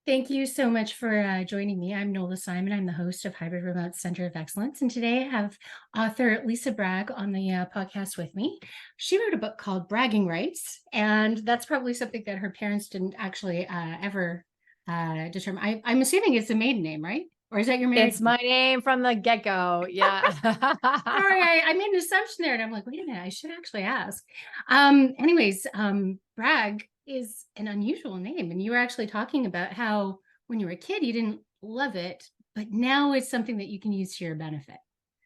Thank you so much for joining me. I'm Nola Simon. I'm the host of Hybrid Remote Center of Excellence. And today I have author Lisa Bragg on the podcast with me. She wrote a book called Bragging Rights, and that's probably something that her parents didn't actually ever determine. I'm assuming it's a maiden name, right? Or is that your married It's name? my name from the get-go. Yeah. Sorry, I made an assumption there, and I'm like, wait a minute, I should actually ask. Bragg is an unusual name, and you were actually talking about how when you were a kid you didn't love it, but now it's something that you can use to your benefit.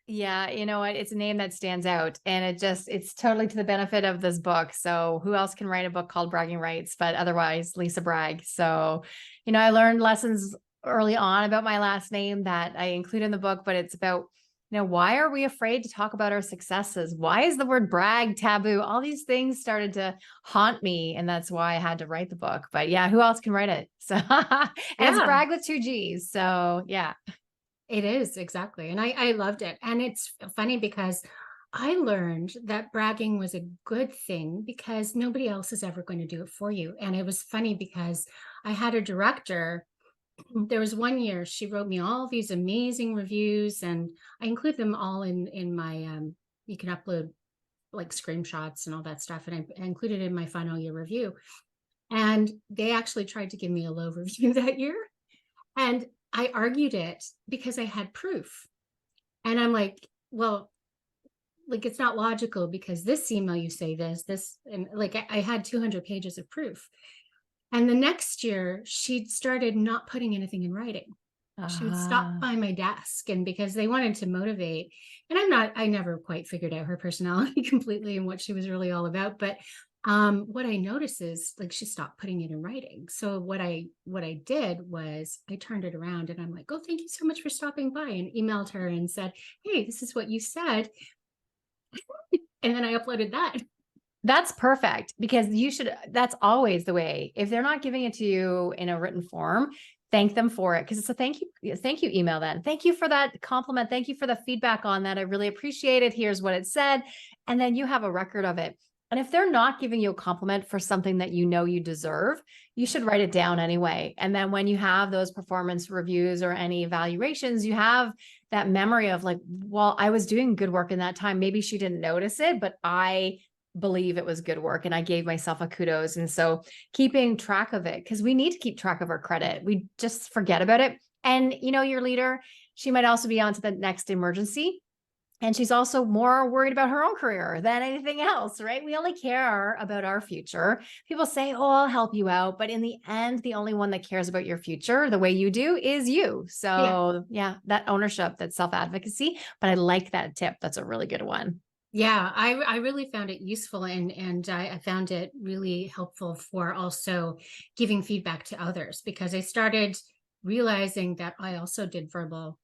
Yeah, you know what? It's a name that stands out and it's totally to the benefit of this book. So who else can write a book called Bragging Rights, but otherwise Lisa Bragg. So, I learned lessons early on about my last name that I include in the book, but it's about, why are we afraid to talk about our successes? Why is the word brag taboo? All these things started to haunt me. And that's why I had to write the book. But yeah, who else can write it? So, and it's Yeah, brag with two G's. So yeah. it is exactly. And I loved it. And it's funny because I learned that bragging was a good thing because nobody else is ever going to do it for you. And it was funny because I had a director. There was one year she wrote me all these amazing reviews, and I include them all in my you can upload like screenshots and all that stuff, and I included it in my final year review. And they actually tried to give me a low review that year, and I argued it because I had proof. And I'm like, well, like it's not logical because this email you say this, and like I had 200 pages of proof. And the next year, she started not putting anything in writing. She would stop Ah. by my desk, and because they wanted to motivate, and I never quite figured out her personality completely and what she was really all about. But what I noticed is like she stopped putting it in writing. So what I did was I turned it around and I'm like, oh, thank you so much for stopping by, and emailed her and said, hey, this is what you said. And then I uploaded that. That's perfect because that's always the way. If they're not giving it to you in a written form, thank them for it because it's a thank you email then. Thank you for that compliment. Thank you for the feedback on that. I really appreciate it. Here's what it said. And then you have a record of it. And if they're not giving you a compliment for something that you know you deserve, you should write it down anyway. And then when you have those performance reviews or any evaluations, you have that memory of like, well, I was doing good work in that time. Maybe she didn't notice it, but I believe it was good work and I gave myself a kudos. And so keeping track of it, because we need to keep track of our credit. We just forget about it. And your leader, she might also be on to the next emergency. And she's also more worried about her own career than anything else, right? We only care about our future. People say, oh, I'll help you out. But in the end, the only one that cares about your future the way you do is you. Yeah. So yeah, that ownership, that self-advocacy. But I like that tip. That's a really good one. Yeah, I really found it useful, and I found it really helpful for also giving feedback to others because I started realizing that I also did verbal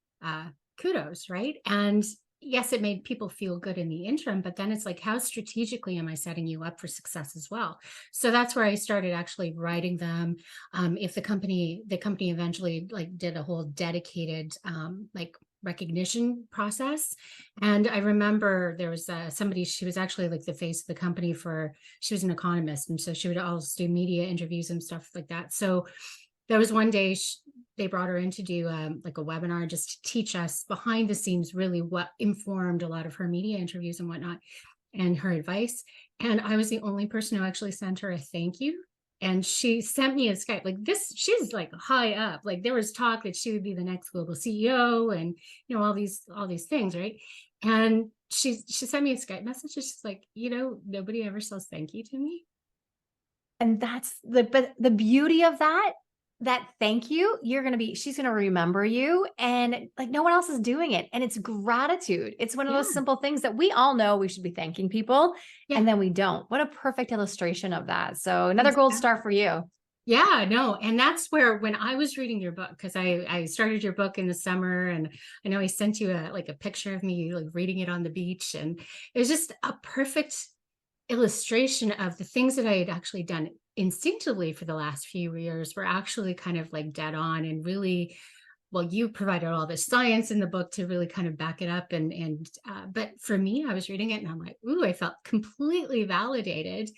kudos, right? And yes, it made people feel good in the interim, but then it's like, how strategically am I setting you up for success as well? So that's where I started actually writing them. If the company eventually like did a whole dedicated like recognition process. And I remember there was somebody, she was actually like the face of the company she was an economist. And so she would also do media interviews and stuff like that. So there was one day they brought her in to do like a webinar just to teach us behind the scenes really what informed a lot of her media interviews and whatnot and her advice. And I was the only person who actually sent her a thank you. And she sent me a Skype like this. She's like high up. Like there was talk that she would be the next global CEO and all these things, right? And she sent me a Skype message. She's like, nobody ever says thank you to me. And that's but the beauty of that thank you, she's going to remember you and like no one else is doing it. And it's gratitude. It's one of those Yeah. simple things that we all know we should be thanking people Yeah. and then we don't. What a perfect illustration of that. So another gold Exactly. star for you. Yeah, no. And that's where when I was reading your book, because I started your book in the summer, and I know I sent you a picture of me like reading it on the beach. And it was just a perfect illustration of the things that I had actually done instinctively for the last few years were actually kind of like dead on and really, well, you provided all the science in the book to really kind of back it up. But for me, I was reading it and I'm like, ooh, I felt completely validated.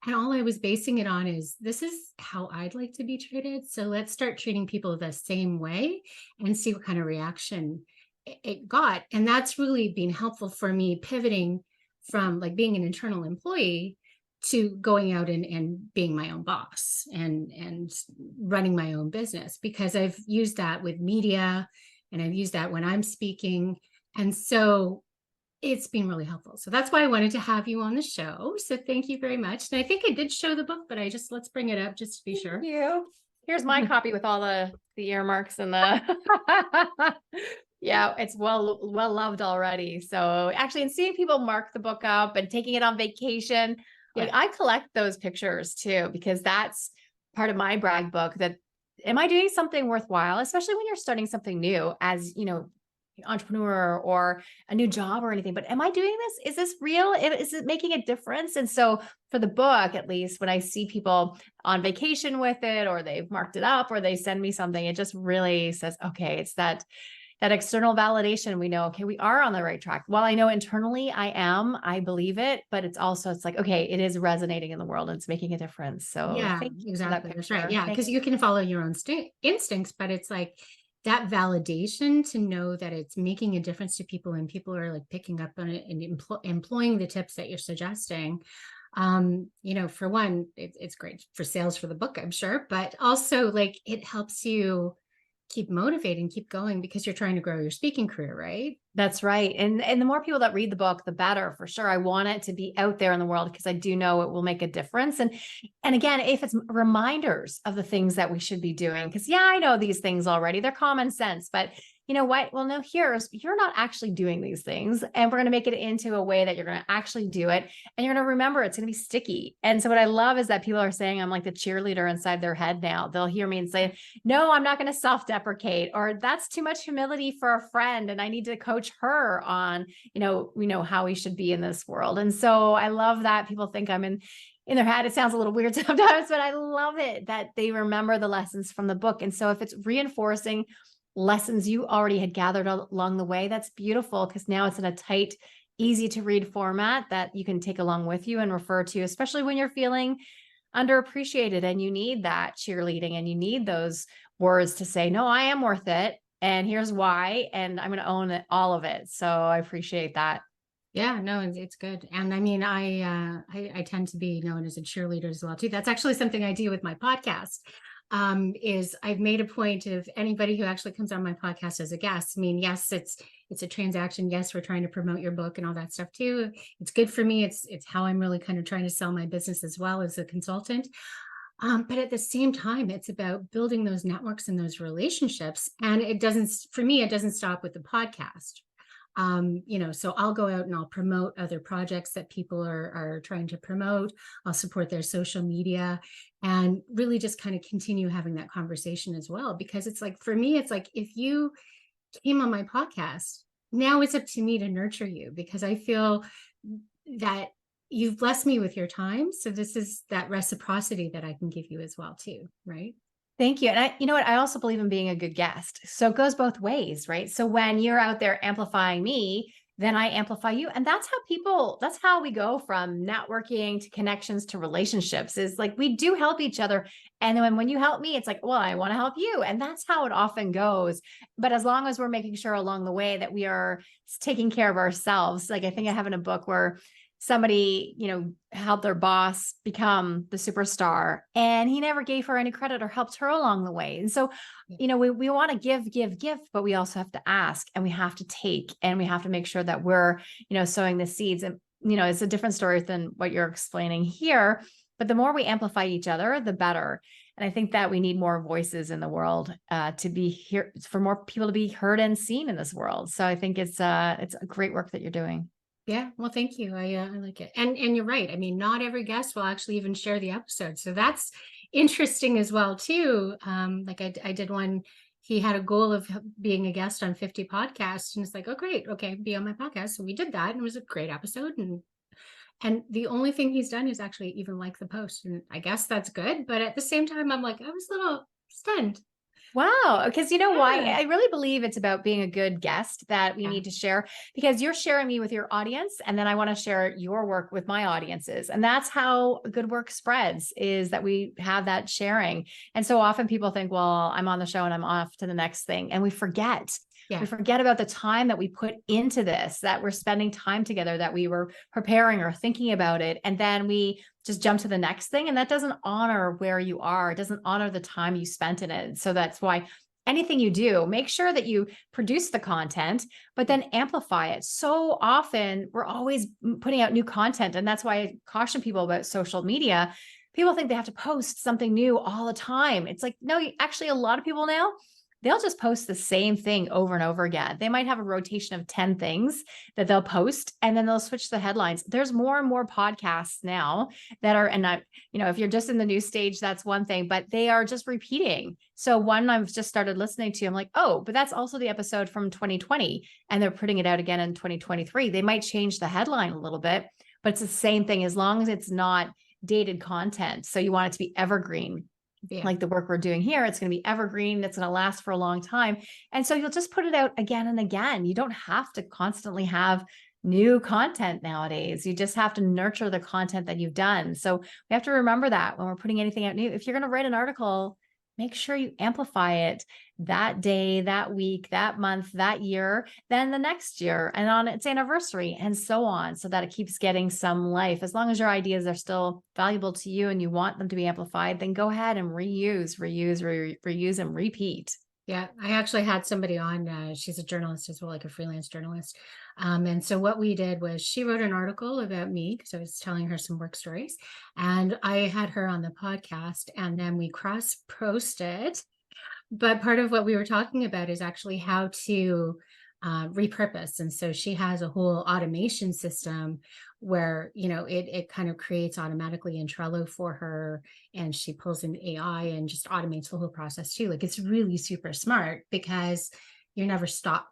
And all I was basing it on is this is how I'd like to be treated. So let's start treating people the same way and see what kind of reaction it got. And that's really been helpful for me pivoting from like being an internal employee to going out and being my own boss and running my own business, because I've used that with media and I've used that when I'm speaking. And so it's been really helpful. So that's why I wanted to have you on the show. So thank you very much. And I think I did show the book, but let's bring it up just to be sure. Thank you. Here's my copy with all the earmarks and the yeah, it's well loved already. So actually, and seeing people mark the book up and taking it on vacation, like I collect those pictures too, because that's part of my brag book. That am I doing something worthwhile, especially when you're starting something new as, entrepreneur or a new job or anything, but am I doing this? Is this real? Is it making a difference? And so for the book, at least when I see people on vacation with it, or they've marked it up, or they send me something, it just really says, okay, it's that external validation. We know, okay, we are on the right track. While I know internally I believe it, but it's like, okay, it is resonating in the world and it's making a difference. So yeah, thank you exactly. for that That's right. picture. Yeah. Because you can follow your own instincts, but it's like that validation to know that it's making a difference to people and people are like picking up on it and employing the tips that you're suggesting. For one, it's great for sales for the book, I'm sure, but also like it helps you keep motivating, keep going, because you're trying to grow your speaking career, right? That's right. And the more people that read the book, the better, for sure. I want it to be out there in the world because I do know it will make a difference. And again, if it's reminders of the things that we should be doing, because I know these things already, they're common sense, but you know what? Well, no, you're not actually doing these things. And we're going to make it into a way that you're going to actually do it. And you're going to remember it's going to be sticky. And so what I love is that people are saying, I'm like the cheerleader inside their head now. They'll hear me and say, no, I'm not going to self-deprecate, or that's too much humility for a friend. And I need to coach her on, how we should be in this world. And so I love that people think I'm in their head. It sounds a little weird sometimes, but I love it that they remember the lessons from the book. And so if it's reinforcing lessons you already had gathered along the way, that's beautiful, because now it's in a tight, easy to read format that you can take along with you and refer to, especially when you're feeling underappreciated and you need that cheerleading and you need those words to say, no, I am worth it. And here's why. And I'm going to own all of it. So I appreciate that. Yeah, no, it's good. And I mean, I tend to be known as a cheerleader as well too. That's actually something I do with my podcast. Is I've made a point of anybody who actually comes on my podcast as a guest. I mean, yes, it's a transaction. Yes, we're trying to promote your book and all that stuff too. It's good for me. It's how I'm really kind of trying to sell my business as well as a consultant. But at the same time, it's about building those networks and those relationships. And it doesn't stop with the podcast. So I'll go out and I'll promote other projects that people are trying to promote. I'll support their social media and really just kind of continue having that conversation as well. Because it's like, for me, it's like, if you came on my podcast, now it's up to me to nurture you, because I feel that you've blessed me with your time. So this is that reciprocity that I can give you as well too, right? Thank you. And you know what? I also believe in being a good guest. So it goes both ways, right? So when you're out there amplifying me, then I amplify you. And that's how we go from networking to connections to relationships, is like, we do help each other. And then when you help me, it's like, well, I want to help you. And that's how it often goes. But as long as we're making sure along the way that we are taking care of ourselves, like I think I have in a book where somebody, helped their boss become the superstar, and he never gave her any credit or helped her along the way. And so, we want to give, but we also have to ask, and we have to take, and we have to make sure that we're, sowing the seeds. And, it's a different story than what you're explaining here, but the more we amplify each other, the better. And I think that we need more voices in the world to be here, for more people to be heard and seen in this world. So I think it's a great work that you're doing. Yeah, well, thank you. I like it. And you're right. I mean, not every guest will actually even share the episode. So that's interesting as well too. Like I did one, he had a goal of being a guest on 50 podcasts, and it's like, oh, great. Okay, be on my podcast. So we did that, and it was a great episode. And the only thing he's done is actually even like the post. And I guess that's good. But at the same time, I'm like, I was a little stunned. Wow. Because you know why? Yeah. I really believe it's about being a good guest that we Yeah. need to share, because you're sharing me with your audience. And then I want to share your work with my audiences. And that's how good work spreads, is that we have that sharing. And so often people think, well, I'm on the show and I'm off to the next thing. And we forget. We Yeah. forget about the time that we put into this, that we're spending time together, that we were preparing or thinking about it. And then we just jump to the next thing. And that doesn't honor where you are. It doesn't honor the time you spent in it. So that's why anything you do, make sure that you produce the content, but then amplify it. So often we're always putting out new content. And that's why I caution people about social media. People think they have to post something new all the time. It's like, no, actually, a lot of people now, they'll just post the same thing over and over again. They might have a rotation of 10 things that they'll post, and then they'll switch the headlines. There's more and more podcasts now that are, and I, if you're just in the news stage, that's one thing, but they are just repeating. So one I've just started listening to, I'm like, oh, but that's also the episode from 2020, and they're putting it out again in 2023. They might change the headline a little bit, but it's the same thing as long as it's not dated content. So you want it to be evergreen. Yeah. Like the work we're doing here, it's going to be evergreen. It's going to last for a long time. And so you'll just put it out again and again. You don't have to constantly have new content nowadays. You just have to nurture the content that you've done. So we have to remember that when we're putting anything out new. If you're going to write an article, make sure you amplify it that day, that week, that month, that year, then the next year, and on its anniversary, and so on, so that it keeps getting some life. As long as your ideas are still valuable to you and you want them to be amplified, then go ahead and reuse, and repeat. Yeah, I actually had somebody on, she's a journalist as well, like a freelance journalist. And so what we did was she wrote an article about me because I was telling her some work stories, and I had her on the podcast, and then we cross-posted. But part of what we were talking about is actually how to repurpose. And so she has a whole automation system where, it kind of creates automatically in Trello for her, and she pulls in AI and just automates the whole process too. Like, it's really super smart because you're never stuck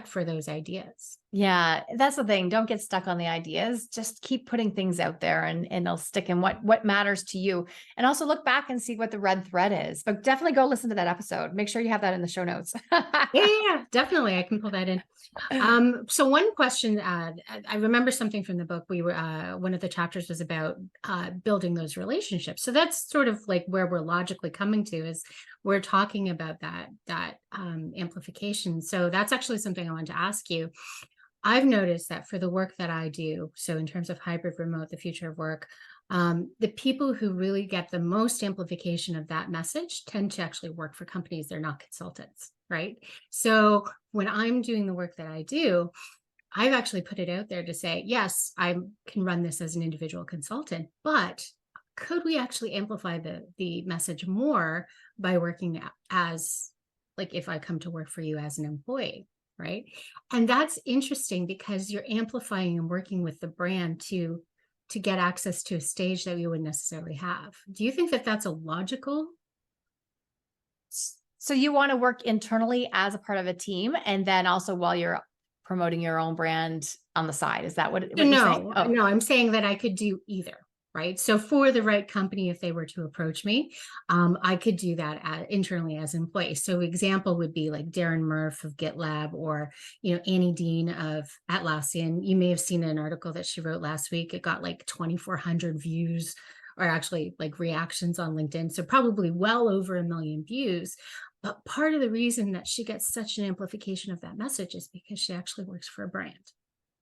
for those ideas. Yeah, that's the thing. Don't get stuck on the ideas. Just keep putting things out there, and they'll stick in what matters to you. And also look back and see what the red thread is. But definitely go listen to that episode. Make sure you have that in the show notes. Yeah, definitely. I can pull that in. So one question, I remember something from the book. We were, one of the chapters was about building those relationships. So that's sort of like where we're logically coming to, is we're talking about that amplification. So that's actually something I wanted to ask you. I've noticed that for the work that I do, so in terms of hybrid remote, the future of work, the people who really get the most amplification of that message tend to actually work for companies. They're not consultants, right? So when I'm doing the work that I do, I've actually put it out there to say, yes, I can run this as an individual consultant, but could we actually amplify the message more by working as, like, if I come to work for you as an employee? Right. And that's interesting because you're amplifying and working with the brand to get access to a stage that we wouldn't necessarily have. Do you think that that's a logical? So you want to work internally as a part of a team, and then also while you're promoting your own brand on the side. Is that what you're saying? No, Oh, no, I'm saying that I could do either. Right. So for the right company, if they were to approach me, I could do that internally as an employee. So example would be like Darren Murph of GitLab, or, Annie Dean of Atlassian. You may have seen an article that she wrote last week. It got like 2,400 views, or actually like reactions on LinkedIn. So probably well over 1 million views. But part of the reason that she gets such an amplification of that message is because she actually works for a brand.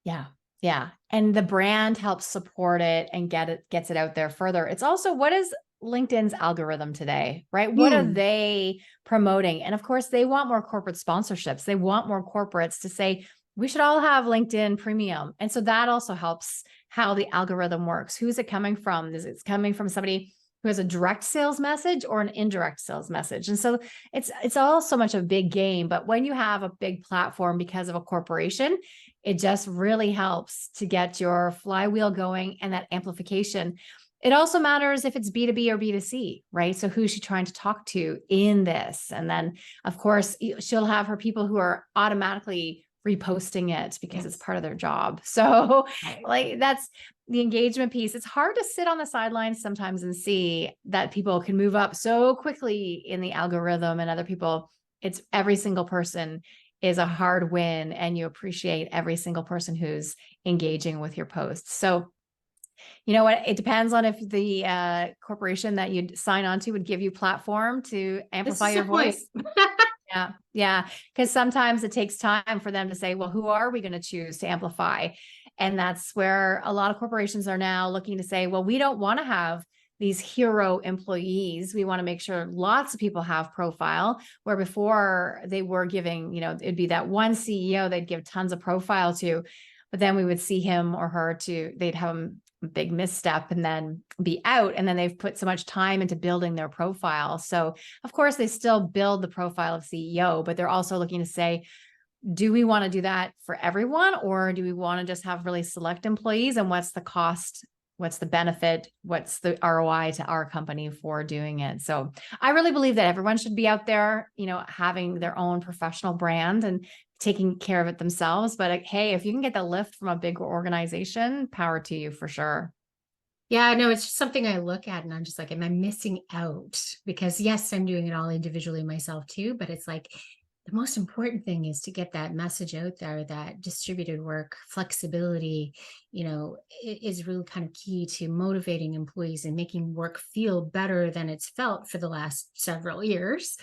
yeah. Yeah. And the brand helps support it and gets it out there further. It's also, what is LinkedIn's algorithm today, right? What are they promoting? And of course, they want more corporate sponsorships. They want more corporates to say, we should all have LinkedIn Premium. And so that also helps how the algorithm works. Who's it coming from? Is it coming from somebody who has a direct sales message or an indirect sales message? And so it's all so much a big game. But when you have a big platform because of a corporation, it just really helps to get your flywheel going and that amplification. It also matters if it's B2B or B2C, right? So who's she trying to talk to in this? And then, of course, she'll have her people who are automatically reposting it because it's Yes. part of their job. So Right. like that's the engagement piece. It's hard to sit on the sidelines sometimes and see that people can move up so quickly in the algorithm and other people. It's every single person is a hard win, and you appreciate every single person who's engaging with your posts. So you know what? It depends on if the corporation that you'd sign on to would give you platform to This amplify is the your point. voice. Yeah. Yeah. Because sometimes it takes time for them to say, well, who are we going to choose to amplify? And that's where a lot of corporations are now looking to say, well, we don't want to have these hero employees. We want to make sure lots of people have profile, where before they were giving, it'd be that one CEO they'd give tons of profile to, but then we would see him or her they'd have a big misstep and then be out. And then they've put so much time into building their profile. So of course, they still build the profile of CEO, but they're also looking to say, do we want to do that for everyone? Or do we want to just have really select employees? And what's the cost? What's the benefit? What's the ROI to our company for doing it? So I really believe that everyone should be out there, having their own professional brand and taking care of it themselves. But hey, if you can get the lift from a big organization, power to you for sure. Yeah, no, it's just something I look at and I'm just like, am I missing out? Because yes, I'm doing it all individually myself too, but it's like the most important thing is to get that message out there that distributed work, flexibility, is really kind of key to motivating employees and making work feel better than it's felt for the last several years.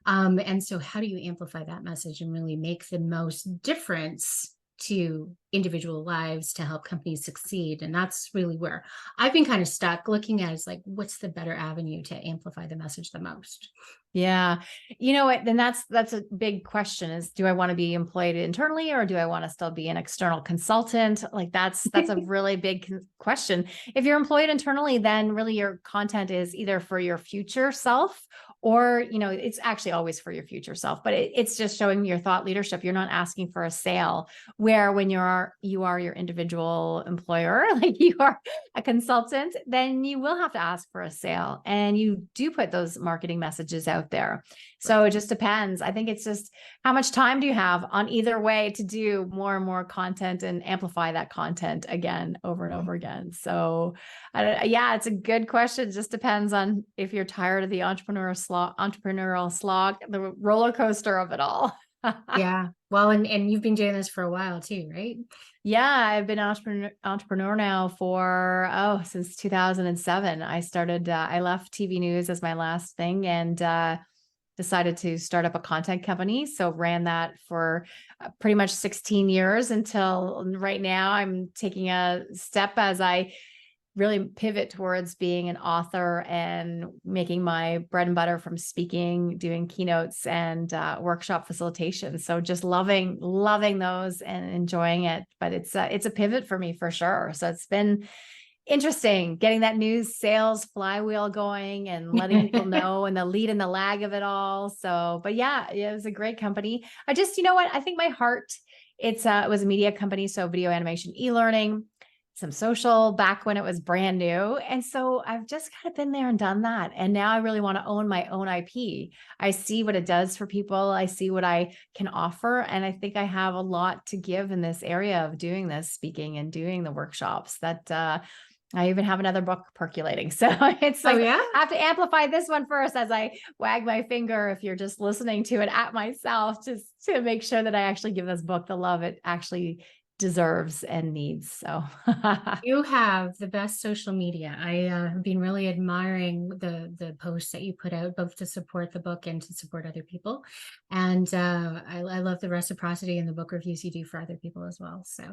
And so how do you amplify that message and really make the most difference to individual lives to help companies succeed? And that's really where I've been kind of stuck looking at is like, what's the better avenue to amplify the message the most? Yeah. You know what? Then that's a big question is, do I want to be employed internally or do I want to still be an external consultant? Like that's a really big question. If you're employed internally, then really your content is either for your future self or, it's actually always for your future self, but it's just showing your thought leadership. You're not asking for a sale, where when you are your individual employer, like you are a consultant, then you will have to ask for a sale, and you do put those marketing messages out there. So it just depends. I think it's just how much time do you have on either way to do more and more content and amplify that content again, over and over again. So yeah, it's a good question. It just depends on if you're tired of the entrepreneurial slog, the roller coaster of it all. Yeah. Well, and you've been doing this for a while too, right? Yeah, I've been an entrepreneur now for, since 2007. I left TV news as my last thing and decided to start up a content company. So ran that for pretty much 16 years until right now. I'm taking a step as I really pivot towards being an author and making my bread and butter from speaking, doing keynotes and workshop facilitation. So just loving those and enjoying it. But it's a pivot for me for sure. So it's been interesting getting that news sales flywheel going and letting people know and the lead and the lag of it all. So, but yeah, it was a great company. You know what? I think my heart, it was a media company. So video animation, e-learning, some social back when it was brand new. And so I've just kind of been there and done that. And now I really want to own my own IP. I see what it does for people. I see what I can offer. And I think I have a lot to give in this area of doing this speaking and doing the workshops that, I even have another book percolating. So it's Oh like, yeah. I have to amplify this one first as I wag my finger, if you're just listening to it, at myself, just to make sure that I actually give this book the love it actually deserves and needs. So You have the best social media. I have been really admiring the posts that you put out, both to support the book and to support other people. And I love the reciprocity and the book reviews you do for other people as well. So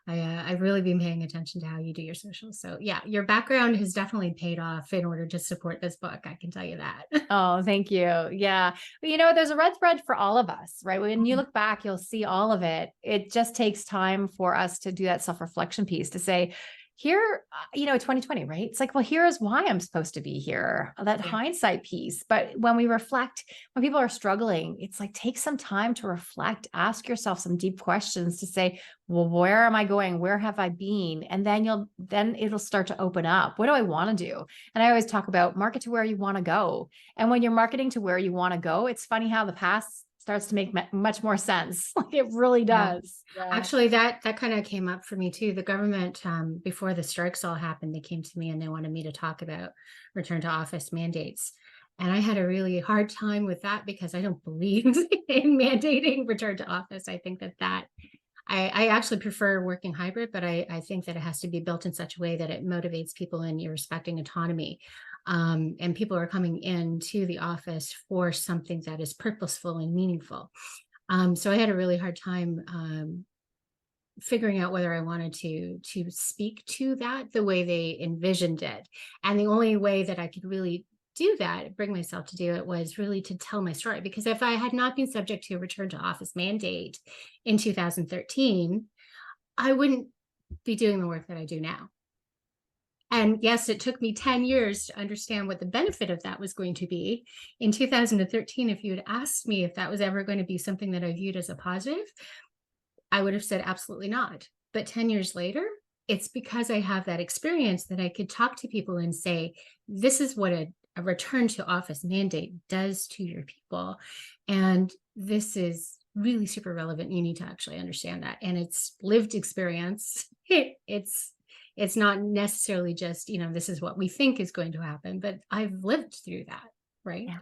I've really been paying attention to how you do your socials. So yeah, your background has definitely paid off in order to support this book. I can tell you that. Oh, thank you. Yeah. But there's a red thread for all of us, right? When you look back, you'll see all of it. It just takes time for us to do that self-reflection piece to say, here, 2020, right? It's like, well, here's why I'm supposed to be here, that Yeah. hindsight piece. But when we reflect, when people are struggling, it's like, take some time to reflect, ask yourself some deep questions to say, well, where am I going? Where have I been? And then it'll start to open up. What do I want to do? And I always talk about market to where you want to go. And when you're marketing to where you want to go, it's funny how the past starts to make much more sense. Like it really Yeah. does. Yeah. Actually, that kind of came up for me too. The government, before the strikes all happened, they came to me and they wanted me to talk about return to office mandates. And I had a really hard time with that because I don't believe in mandating return to office. I think that I actually prefer working hybrid, but I think that it has to be built in such a way that it motivates people and you're respecting autonomy. And people are coming into the office for something that is purposeful and meaningful. So I had a really hard time figuring out whether I wanted to speak to that the way they envisioned it. And the only way that I could really do that, bring myself to do it, was really to tell my story. Because if I had not been subject to a return to office mandate in 2013, I wouldn't be doing the work that I do now. And yes, it took me 10 years to understand what the benefit of that was going to be. In 2013, if you had asked me if that was ever going to be something that I viewed as a positive, I would have said absolutely not. But 10 years later, it's because I have that experience that I could talk to people and say, this is what a return to office mandate does to your people. And this is really super relevant. You need to actually understand that. And it's lived experience. It's not necessarily just, this is what we think is going to happen, but I've lived through that. Right. Yeah.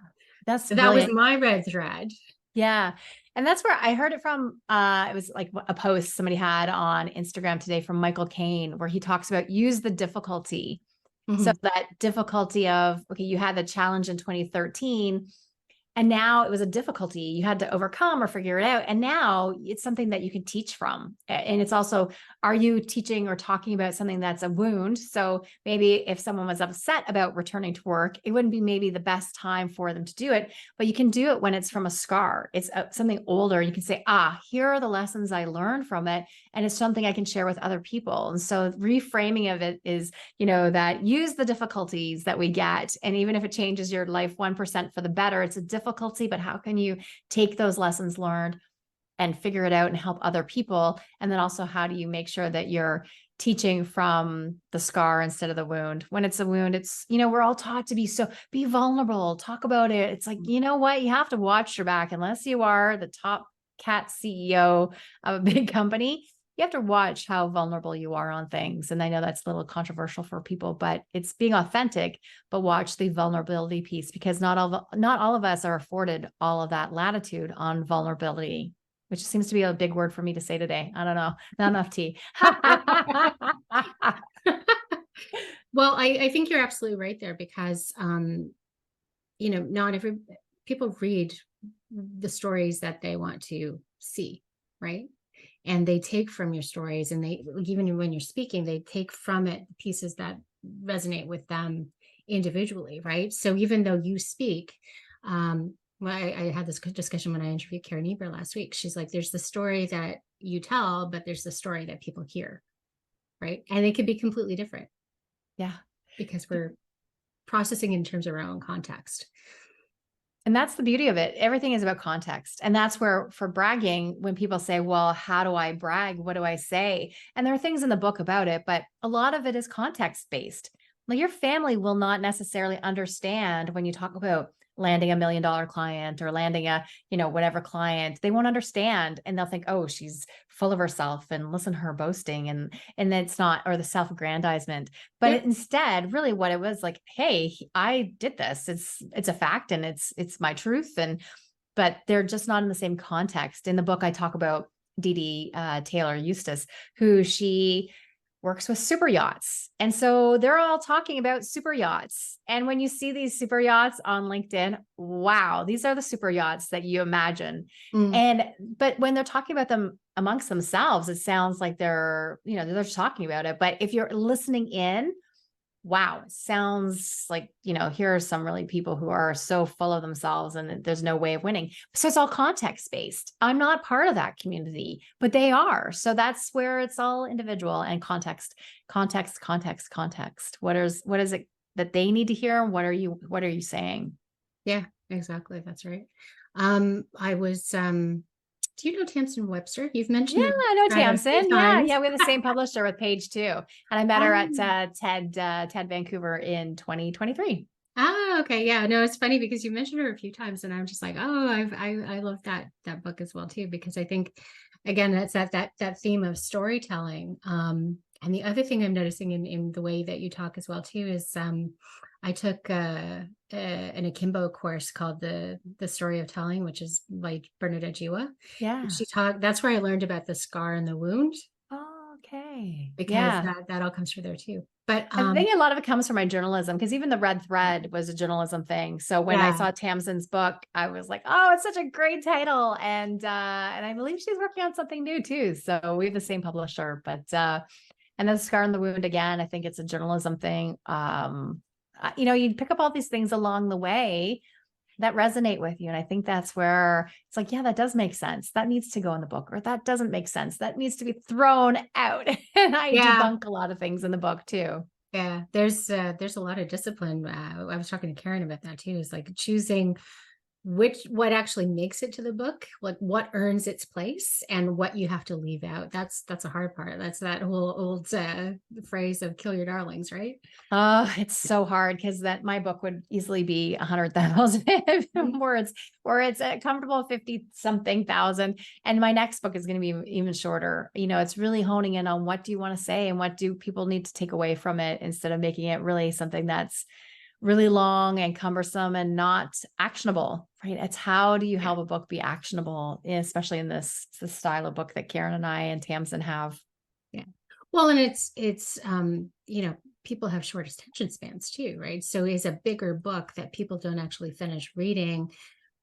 That's So that was brilliant. my red thread. Yeah. And that's where I heard it from. It was like a post somebody had on Instagram today from Michael Caine, where he talks about use the difficulty. So Mhm. that difficulty of, okay, you had the challenge in 2013, and now it was a difficulty you had to overcome or figure it out. And now it's something that you can teach from. And it's also, are you teaching or talking about something that's a wound? So maybe if someone was upset about returning to work, it wouldn't be maybe the best time for them to do it, but you can do it when it's from a scar. It's something older. You can say, here are the lessons I learned from it. And it's something I can share with other people. And so reframing of it is, that use the difficulties that we get. And even if it changes your life 1% for the better, it's a difficulty, but how can you take those lessons learned and figure it out and help other people? And then also, how do you make sure that you're teaching from the scar instead of the wound? When it's a wound, it's, we're all taught to be vulnerable, talk about it. It's like, you know what? You have to watch your back unless you are the top cat CEO of a big company. You have to watch how vulnerable you are on things. And I know that's a little controversial for people, but it's being authentic, but watch the vulnerability piece, because not all of us are afforded all of that latitude on vulnerability, which seems to be a big word for me to say today. I don't know. Not enough tea. Well, I think you're absolutely right there because, not every people read the stories that they want to see, right? And they take from your stories, and they, even when you're speaking, they take from it pieces that resonate with them individually, right? So even though you speak, well, I had this discussion when I interviewed Karen Eber last week. She's like, there's the story that you tell, but there's the story that people hear, right? And it could be completely different. Yeah. Because we're processing in terms of our own context. And that's the beauty of it. Everything is about context. And that's where, for bragging, when people say, well, how do I brag? What do I say? And there are things in the book about it, but a lot of it is context based. Like your family will not necessarily understand when you talk about landing $1 million client or landing a, whatever client. They won't understand, and they'll think, oh, she's full of herself, and listen to her boasting, and it's not, or the self-aggrandizement. But instead, really what it was like, hey, I did this. It's a fact, and it's my truth. But they're just not in the same context. In the book, I talk about Dee Dee Taylor Eustace, who she works with super yachts. And so they're all talking about super yachts. And when you see these super yachts on LinkedIn, wow, these are the super yachts that you imagine. But when they're talking about them amongst themselves, it sounds like they're just talking about it. But if you're listening in, wow, it sounds like, here are some really people who are so full of themselves and there's no way of winning. So it's all context based. I'm not part of that community, but they are. So that's where it's all individual and context. What is it that they need to hear? What are you saying? Yeah, exactly. That's right. I was, do you know Tamsin Webster? You've mentioned Yeah, her I know a few Tamsin. times. Yeah. We have the same publisher with Page too. And I met her at TED Vancouver in 2023. Ah, okay. Yeah, no, it's funny because you mentioned her a few times and I'm just like, oh, I love that book as well too, because I think again, that's that theme of storytelling. And the other thing I'm noticing in the way that you talk as well too is I took an akimbo course called the Story of Telling, which is by Bernadette Jiwa. Yeah. She talked, that's where I learned about the scar and the wound, Oh, okay. because Yeah. that all comes from there too. But I think a lot of it comes from my journalism because even the red thread was a journalism thing. So when I yeah, saw Tamsin's book, I was like, "Oh, it's such a great title!" And I believe she's working on something new too. So we have the same publisher, but and then Scar and the Wound again. I think it's a journalism thing. You pick up all these things along the way that resonate with you. And I think that's where it's like, yeah, that does make sense. That needs to go in the book, or that doesn't make sense. That needs to be thrown out. And I yeah. debunk a lot of things in the book too. Yeah, there's a lot of discipline. I was talking to Karen about that too. Is like choosing what actually makes it to the book, like what earns its place, and what you have to leave out. That's a hard part. That's that whole old phrase of "kill your darlings," right? Oh, it's so hard because that my book would easily be 100,000 Mhm. words, or it's a comfortable 50 something thousand. And my next book is going to be even shorter. It's really honing in on what do you want to say and what do people need to take away from it instead of making it really something that's really long and cumbersome and not actionable, right? It's how do you Yeah, help a book be actionable, especially in this style of book that Karen and I and Tamsin have. yeah. Well, and it's people have short attention spans too, right? So is a bigger book that people don't actually finish reading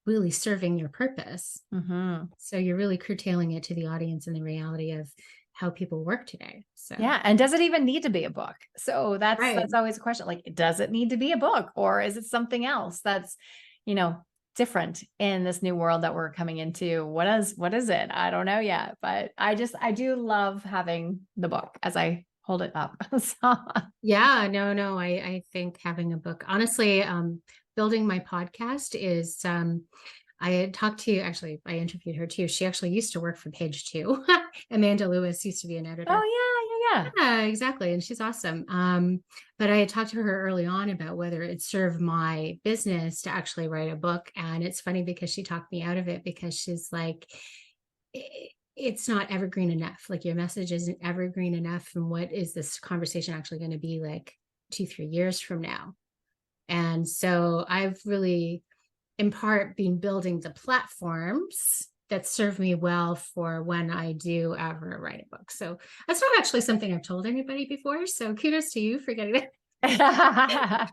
really serving your purpose? Mhm. So you're really curtailing it to the audience and the reality of how people work today. So Yeah, and does it even need to be a book? So that's right. that's always a question. Like, does it need to be a book, or is it something else that's, you know, different in this new world that we're coming into? What is it? I don't know yet, but I do love having the book as I hold it up. So Yeah, no, I think having a book, honestly, building my podcast is, I had talked to, actually, I interviewed her too. She actually used to work for Page Two. Amanda Lewis used to be an editor. oh yeah, yeah, yeah. Yeah, exactly. And she's awesome. But I had talked to her early on about whether it served my business to actually write a book. And it's funny because she talked me out of it because she's like, it's not evergreen enough. Like your message isn't evergreen enough. And what is this conversation actually going to be like 2, 3 years from now? And so I've really, in part, been building the platforms that serve me well for when I do ever write a book. So that's not actually something I've told anybody before. So kudos to you for getting it. But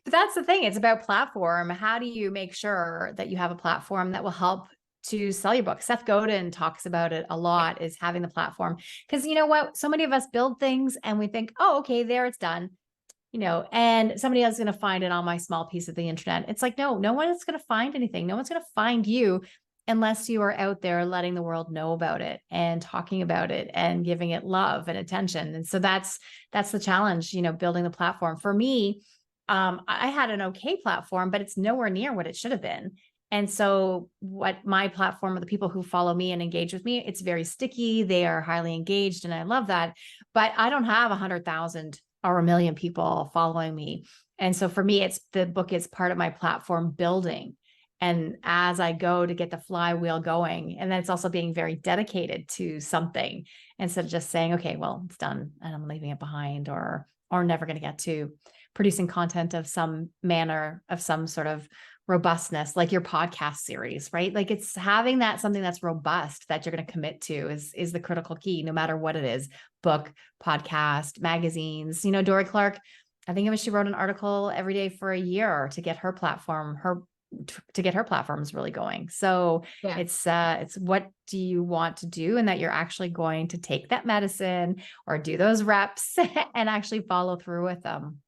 that's the thing. It's about platform. How do you make sure that you have a platform that will help to sell your book? Seth Godin talks about it a Yeah. lot, is having the platform. Because you know what? So many of us build things and we think, oh, okay, there it's done. And somebody else is going to find it on my small piece of the internet. It's like, no one is going to find anything. No one's going to find you unless you are out there letting the world know about it and talking about it and giving it love and attention. And so that's the challenge, building the platform. For me, I had an okay platform, but it's nowhere near what it should have been. And so what my platform, or the people who follow me and engage with me, it's very sticky. They are highly engaged and I love that. But I don't have 100,000 or 1 million people following me. And so for me, it's the book is part of my platform building. And as I go to get the flywheel going, and then it's also being very dedicated to something instead of just saying, okay, well, it's done and I'm leaving it behind, or never going to get to producing content of some manner, of some sort of robustness, like your podcast series, right? Like it's having that something that's robust that you're going to commit to is the critical key, no matter what it is: book, podcast, magazines. Dory Clark, I think it was, she wrote an article every day for a year to get her platform, to get her platforms really going. So Yeah. it's what do you want to do, and that you're actually going to take that medicine or do those reps and actually follow through with them.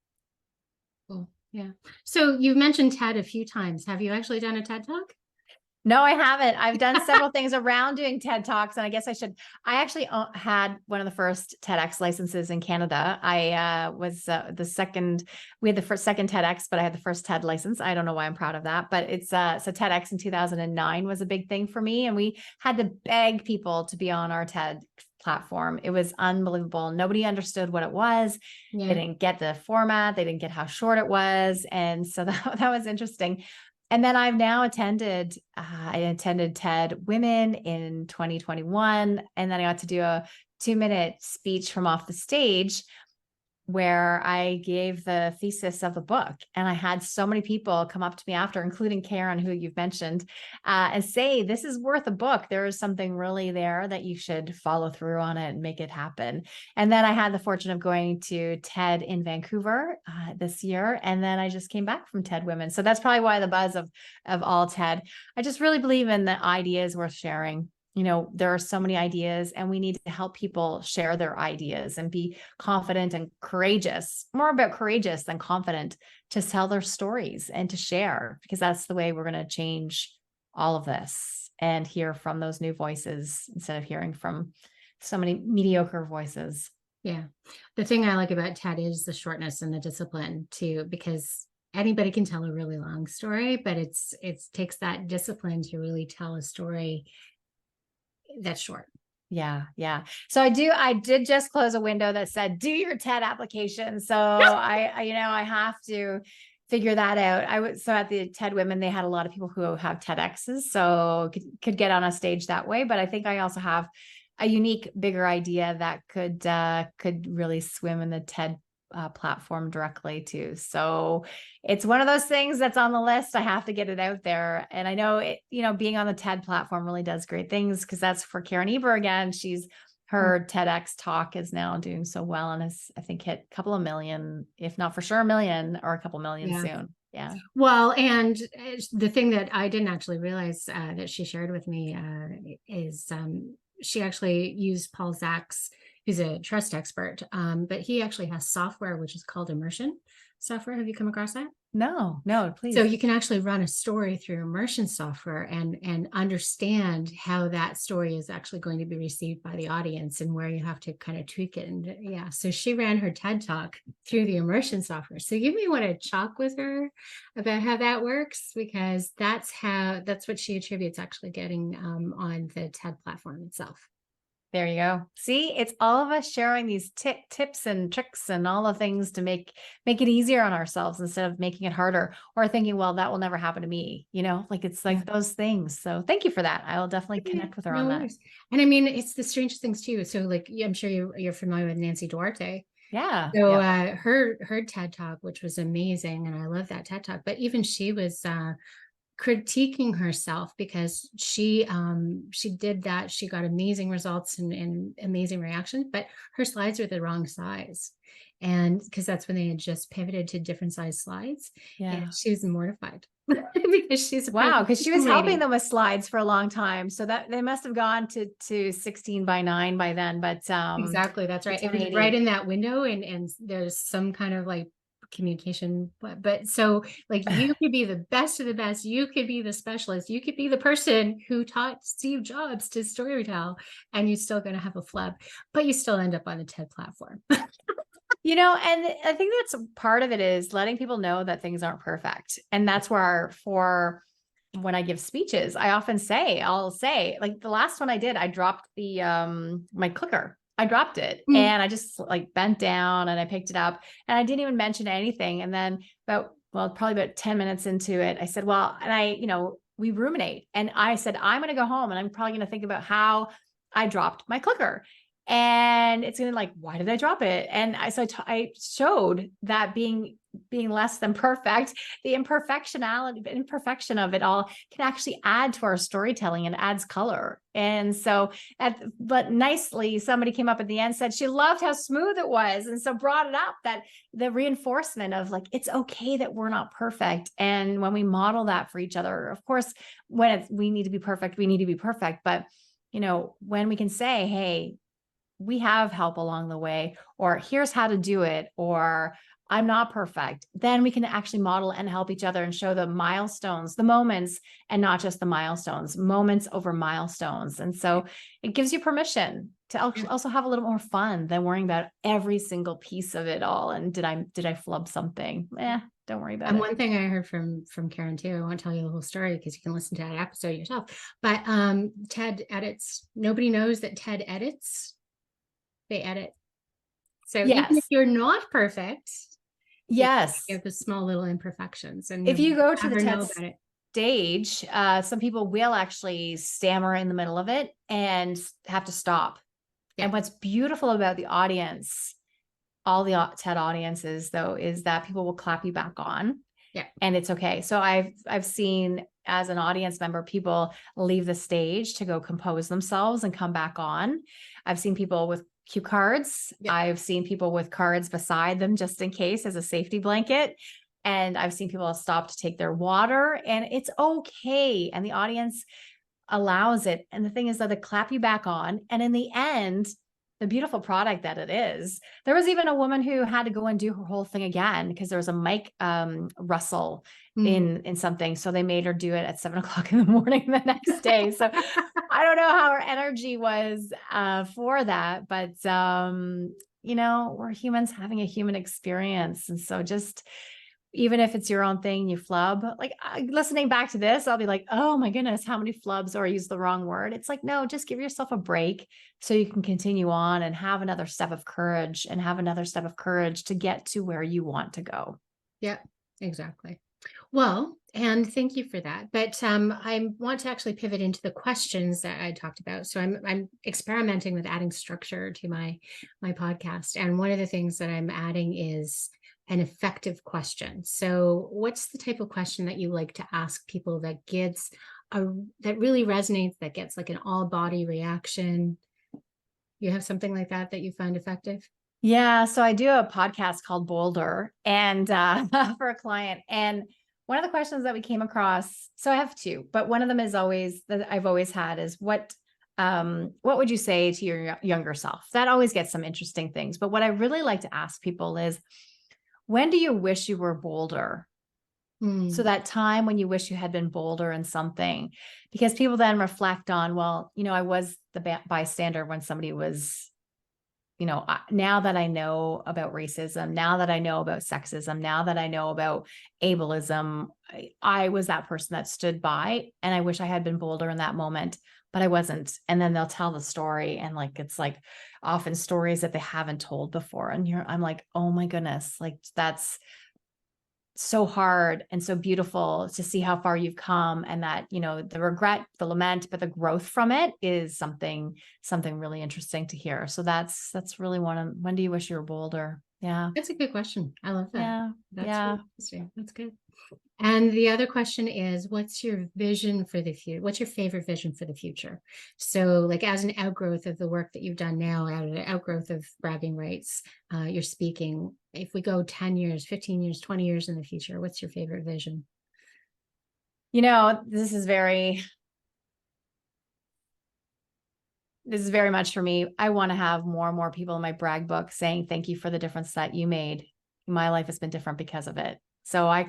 Cool. Yeah. So you've mentioned TED a few times. Have you actually done a TED Talk? No, I haven't. I've done several things around doing TED Talks, and I guess I should. I actually had one of the first TEDx licenses in Canada. I was the second. We had the second TEDx, but I had the first TED license. I don't know why I'm proud of that, but it's so TEDx in 2009 was a big thing for me, and we had to beg people to be on our TED platform. It was unbelievable. Nobody understood what it was. They Yeah. didn't get the format. They didn't get how short it was. And so that was interesting. And then I've now I attended TED Women in 2021. And then I got to do a 2-minute speech from off the stage where I gave the thesis of the book. And I had so many people come up to me after, including Karen, who you've mentioned, and say, this is worth a book. There is something really there that you should follow through on it and make it happen. And then I had the fortune of going to TED in Vancouver this year. And then I just came back from TED Women. So that's probably why the buzz of all TED. I just really believe in the ideas worth sharing. There are so many ideas, and we need to help people share their ideas and be confident and courageous, more about courageous than confident, to tell their stories and to share, because that's the way we're going to change all of this and hear from those new voices instead of hearing from so many mediocre voices. Yeah. The thing I like about TED is the shortness and the discipline too, because anybody can tell a really long story, but it takes that discipline to really tell a story that's short. Yeah. Yeah. So I did just close a window that said, do your TED application. So I have to figure that out. So at the TED Women, they had a lot of people who have TEDx's, so could get on a stage that way. But I think I also have a unique, bigger idea that could really swim in the TED platform directly too. So it's one of those things that's on the list. I have to get it out there. And I know being on the TED platform really does great things, because that's for Karen Eber again. Her TEDx talk is now doing so well and has, I think, hit a couple of million, if not for sure a million, or a couple million soon. Yeah. Well, and the thing that I didn't actually realize that she shared with me is she actually used Paul Zach's, who's a trust expert, but he actually has software which is called immersion software. Have you come across that? No, please. So you can actually run a story through immersion software and understand how that story is actually going to be received by the audience and where you have to kind of tweak it. And yeah, so she ran her TED talk through the immersion software. So you may want to talk with her about how that works, because that's what she attributes actually getting on the TED platform itself. There you go. See, it's all of us sharing these tips and tricks and all the things to make it easier on ourselves instead of making it harder, or thinking, well, that will never happen to me. It's like those things. So thank you for that. I will definitely connect with her on that. And I mean, it's the strangest things too. So like, I'm sure you're familiar with Nancy Duarte. Yeah. So her TED talk, which was amazing, and I love that TED talk, but even she was critiquing herself, because she did that. She got amazing results and amazing reactions, but her slides were the wrong size. And because that's when they had just pivoted to different size slides. Yeah. And she was mortified because because she was helping them with slides for a long time. So that they must have gone to 16 by 9 by then. But exactly, that's right. It was right in that window, and there's some kind of like communication, but so like, you could be the best of the best, you could be the specialist, you could be the person who taught Steve Jobs to storytell, and you're still going to have a flub, but you still end up on the TED platform. And I think that's part of it, is letting people know that things aren't perfect. And that's where, for when I give speeches, I'll say, like the last one I did, I dropped my clicker. I dropped it and I just like bent down and I picked it up, and I didn't even mention anything. And then probably about 10 minutes into it, I said, we ruminate. And I said, I'm going to go home and I'm probably going to think about how I dropped my clicker. And it's going to like, why did I drop it? And I showed that being less than perfect, the imperfection of it all can actually add to our storytelling and adds color. And so, but nicely, somebody came up at the end, said she loved how smooth it was. And so brought it up, that the reinforcement of like, it's okay that we're not perfect. And when we model that for each other, of course, when we need to be perfect, we need to be perfect. But, when we can say, hey, we have help along the way, or here's how to do it, or I'm not perfect, then we can actually model and help each other and show the milestones, the moments, and not just the milestones, moments over milestones. And so it gives you permission to also have a little more fun than worrying about every single piece of it all. And did I flub something? Don't worry about it. And one thing I heard from Karen too, I won't tell you the whole story because you can listen to that episode yourself, but TED edits. Nobody knows that TED edits. they edit. So even if Yes. you're not perfect, they Yes. get the small little imperfections and If you'll you go to the never TED know about it. stage, some people will actually stammer in the middle of it and have to stop. Yeah. And what's beautiful about the audience, all the TED audiences though, is that people will clap you back on. Yeah. And it's okay. So I've seen as an audience member, people leave the stage to go compose themselves and come back on. I've seen people with cue cards. Yeah. I've seen people with cards beside them just in case as a safety blanket. And I've seen people stop to take their water, and it's okay. And the audience allows it. And the thing is that they clap you back on. And in the end, the beautiful product that it is, there was even a woman who had to go and do her whole thing again because there was a mic rustle in something. So they made her do it at 7 o'clock in the morning the next day. So I don't know how her energy was for that, but we're humans having a human experience. And so just even if it's your own thing, you flub, like listening back to this, I'll be like, oh my goodness, how many flubs, or I use the wrong word. It's like, no, just give yourself a break so you can continue on and have another step of courage to get to where you want to go. Yeah, exactly. Well, and thank you for that. But I want to actually pivot into the questions that I talked about. So I'm experimenting with adding structure to my podcast. And one of the things that I'm adding is an effective question. So what's the type of question that you like to ask people that gets that really resonates, that gets like an all body reaction? You have something like that you find effective? Yeah. So I do a podcast called Boulder and for a client. And one of the questions that we came across, so I have two, but one of them is always that I've always had is what would you say to your younger self? That always gets some interesting things. But what I really like to ask people is, when do you wish you were bolder? So that time when you wish you had been bolder in something, because people then reflect on, well, I was the bystander when somebody was, now that I know about racism, now that I know about sexism, now that I know about ableism, I was that person that stood by, and I wish I had been bolder in that moment, but I wasn't. And then they'll tell the story, and it's like often stories that they haven't told before. And I'm like, oh my goodness, like that's so hard and so beautiful to see how far you've come, and that, the regret, the lament, but the growth from it is something really interesting to hear. So that's really when do you wish you were bolder? Yeah. That's a good question. I love that. Yeah. That's Yeah. really interesting. That's good. And the other question is, what's your vision for the future? What's your favorite vision for the future? So like as an outgrowth of the work that you've done now, out of the outgrowth of bragging rights, you're speaking, if we go 10 years, 15 years, 20 years in the future, what's your favorite vision? This is very much for me. I want to have more and more people in my brag book saying, thank you for the difference that you made. My life has been different because of it. So I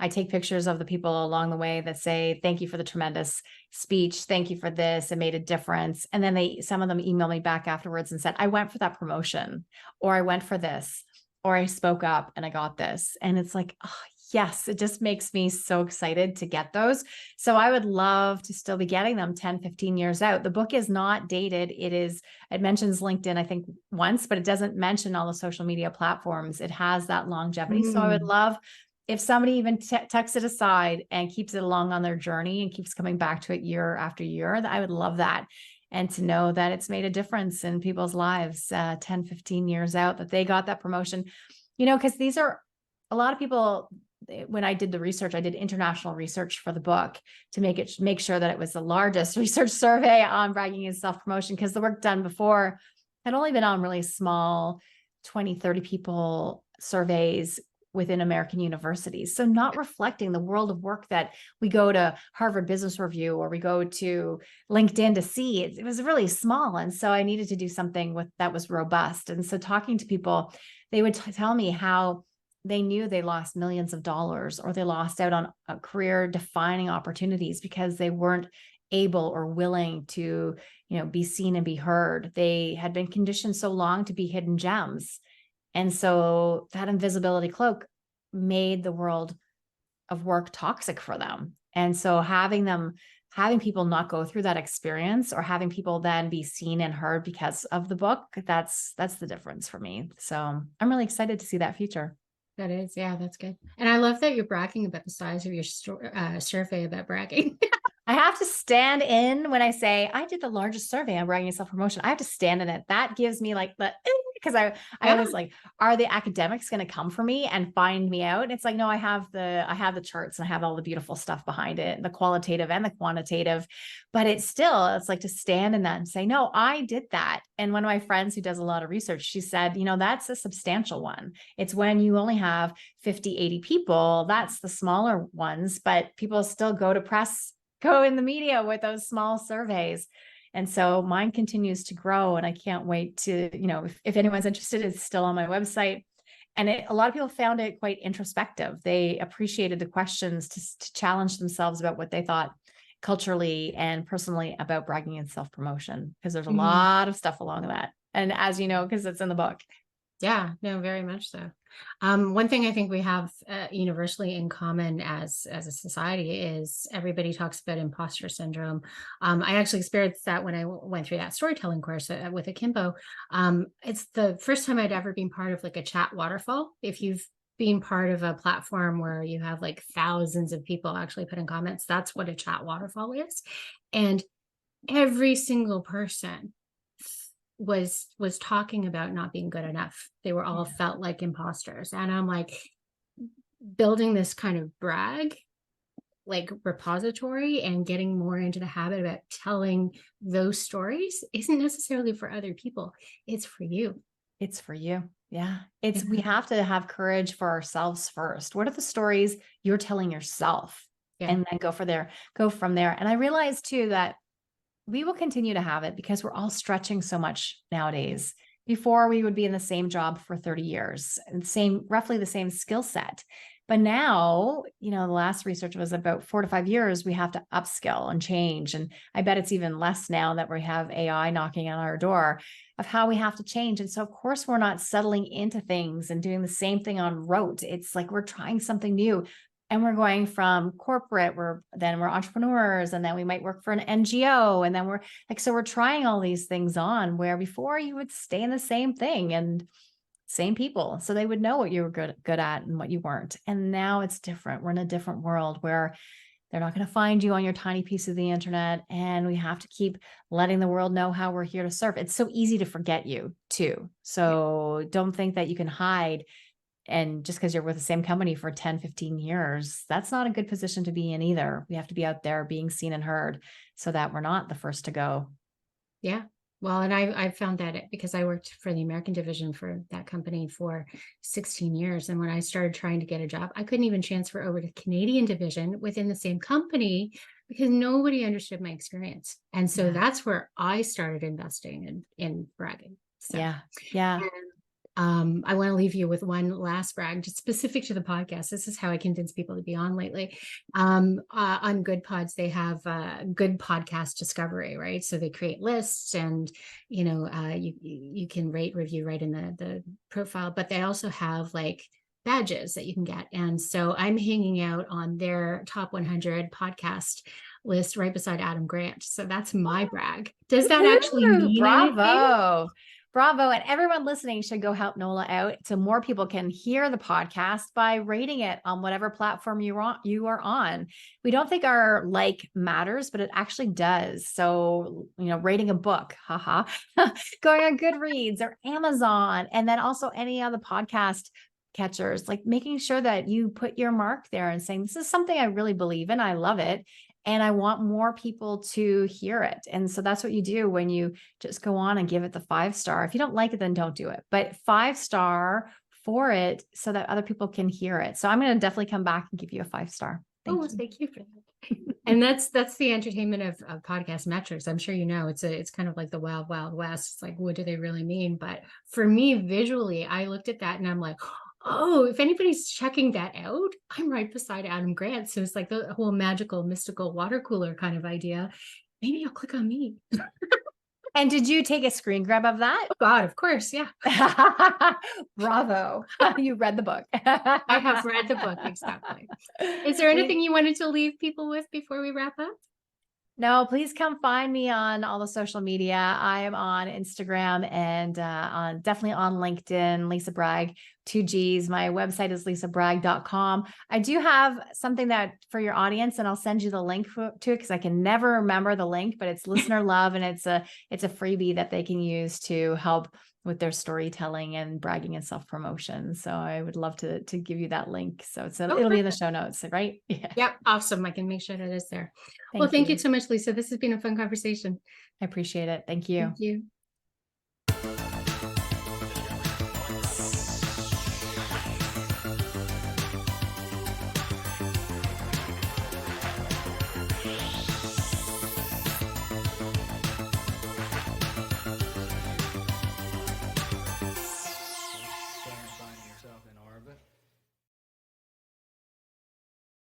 take pictures of the people along the way that say, thank you for the tremendous speech. Thank you for this. It made a difference. And then some of them email me back afterwards and said, I went for that promotion, or I went for this, or I spoke up and I got this. And it's like, oh, yes, it just makes me so excited to get those. So I would love to still be getting them 10, 15 years out. The book is not dated. It mentions LinkedIn, I think once, but it doesn't mention all the social media platforms. It has that longevity. So I would love if somebody even tucks it aside and keeps it along on their journey and keeps coming back to it year after year, I would love that. And to know that it's made a difference in people's lives 10, 15 years out, that they got that promotion, because these are a lot of people. When I did the research, I did international research for the book to make sure that it was the largest research survey on bragging and self-promotion, because the work done before had only been on really small 20, 30 people surveys within American universities. So not reflecting the world of work that we go to Harvard Business Review or we go to LinkedIn to see. It was really small. And so I needed to do something that was robust. And so talking to people, they would tell me how they knew they lost millions of dollars, or they lost out on career defining opportunities because they weren't able or willing to, be seen and be heard. They had been conditioned so long to be hidden gems. And so that invisibility cloak made the world of work toxic for them. And so having them having people not go through that experience, or having people then be seen and heard because of the book, that's the difference for me. So I'm really excited to see that future. That is, yeah, that's good. And I love that you're bragging about the size of your survey about bragging. I have to stand in when I say I did the largest survey on bragging and self-promotion. I have to stand in it. That gives me like the, because I Yeah. was like, are the academics going to come for me and find me out? And it's like, no, I have the charts and I have all the beautiful stuff behind it, the qualitative and the quantitative, but it's like to stand in that and say, no, I did that. And one of my friends who does a lot of research, she said, that's a substantial one. It's when you only have 50, 80 people, that's the smaller ones, but people still go in the media with those small surveys. And so mine continues to grow, and I can't wait to, if anyone's interested, it's still on my website. And a lot of people found it quite introspective. They appreciated the questions to challenge themselves about what they thought culturally and personally about bragging and self-promotion, because there's a lot of stuff along that. And as you know, because it's in the book. Yeah, no, very much so. One thing I think we have universally in common as a society is everybody talks about imposter syndrome. I actually experienced that when I went through that storytelling course with Akimbo. It's the first time I'd ever been part of like a chat waterfall. If you've been part of a platform where you have like thousands of people actually put in comments, that's what a chat waterfall is. And every single person was talking about not being good enough. They were all felt like imposters. And I'm like, building this kind of brag like repository and getting more into the habit about telling those stories isn't necessarily for other people. It's for you. It's for you. Yeah. We have to have courage for ourselves first. What are the stories you're telling yourself? Yeah. And then go from there. And I realized too that we will continue to have it because we're all stretching so much nowadays. Before, we would be in the same job for 30 years and roughly the same skill set. But now, the last research was about 4 to 5 years, we have to upskill and change. And I bet it's even less now that we have AI knocking on our door of how we have to change. And so, of course, we're not settling into things and doing the same thing on rote. It's like we're trying something new. And we're going from corporate, we're entrepreneurs, and then we might work for an NGO. And then we're trying all these things on, where before you would stay in the same thing and same people. So they would know what you were good at and what you weren't. And now it's different. We're in a different world where they're not going to find you on your tiny piece of the internet. And we have to keep letting the world know how we're here to serve. It's so easy to forget you too. So don't think that you can hide. And just because you're with the same company for 10, 15 years, that's not a good position to be in either. We have to be out there being seen and heard so that we're not the first to go. Yeah. Well, and I found that because I worked for the American division for that company for 16 years. And when I started trying to get a job, I couldn't even transfer over to Canadian division within the same company because nobody understood my experience. And so that's where I started investing in bragging. So, yeah. I want to leave you with one last brag, just specific to the podcast. This is how I convince people to be on lately. On Good Pods, they have good podcast discovery, right? So they create lists, and you can rate, review right in the profile. But they also have like badges that you can get, and so I'm hanging out on their top 100 podcast list right beside Adam Grant. So that's my brag. Does that actually mean anything? Bravo. And everyone listening should go help Nola out so more people can hear the podcast by rating it on whatever platform you are on. We don't think our like matters, but it actually does. So, rating a book, going on Goodreads or Amazon, and then also any other podcast catchers, like making sure that you put your mark there and saying, this is something I really believe in. I love it. And I want more people to hear it. And so that's what you do when you just go on and give it the 5-star. If you don't like it, then don't do it. But 5-star for it so that other people can hear it. So I'm going to definitely come back and give you a 5-star. Thank you for that. And that's the entertainment of podcast metrics. I'm sure it's kind of like the wild, wild west. It's like, what do they really mean? But for me, visually, I looked at that and I'm like, oh, if anybody's checking that out, I'm right beside Adam Grant. So it's like the whole magical, mystical water cooler kind of idea. Maybe I'll click on me. And did you take a screen grab of that? Oh God, of course. Yeah. Bravo. You read the book. I have read the book. Exactly. Is there anything you wanted to leave people with before we wrap up? No, please come find me on all the social media. I am on Instagram and on definitely on LinkedIn, Lisa Bragg, 2 Gs. My website is lisabragg.com. I do have something that for your audience, and I'll send you the link to it because I can never remember the link, but it's listener love, and it's a freebie that they can use to help with their storytelling and bragging and self-promotion. So I would love to give you that link. So Oh, it'll be in the perfect. show notes, right? Yeah. Yep. Awesome. I can make sure that is there. Well, Thank thank you you. so much, Lisa. This has been a fun conversation. I appreciate it. Thank you. Thank you.